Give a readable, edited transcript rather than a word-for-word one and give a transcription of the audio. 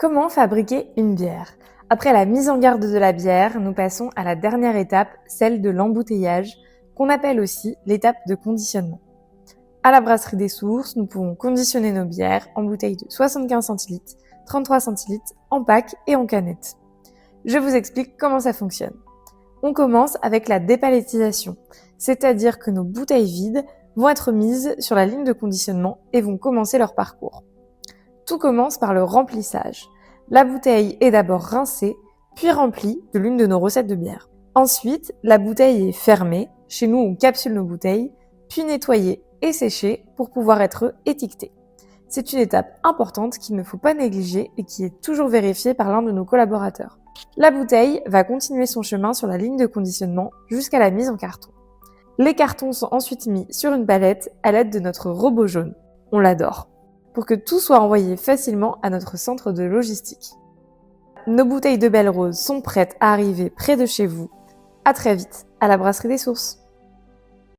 Comment fabriquer une bière? Après la mise en garde de la bière, nous passons à la dernière étape, celle de l'embouteillage, qu'on appelle aussi l'étape de conditionnement. À la brasserie des Sources, nous pouvons conditionner nos bières en bouteilles de 75 centilitres, 33 centilitres, en pack et en canette. Je vous explique comment ça fonctionne. On commence avec la dépalettisation, c'est-à-dire que nos bouteilles vides vont être mises sur la ligne de conditionnement et vont commencer leur parcours. Tout commence par le remplissage. La bouteille est d'abord rincée, puis remplie de l'une de nos recettes de bière. Ensuite, la bouteille est fermée, chez nous on capsule nos bouteilles, puis nettoyée et séchée pour pouvoir être étiquetée. C'est une étape importante qu'il ne faut pas négliger et qui est toujours vérifiée par l'un de nos collaborateurs. La bouteille va continuer son chemin sur la ligne de conditionnement jusqu'à la mise en carton. Les cartons sont ensuite mis sur une palette à l'aide de notre robot jaune. On l'adore. Pour que tout soit envoyé facilement à notre centre de logistique. Nos bouteilles de Belle Rose sont prêtes à arriver près de chez vous. À très vite à la brasserie des Sources.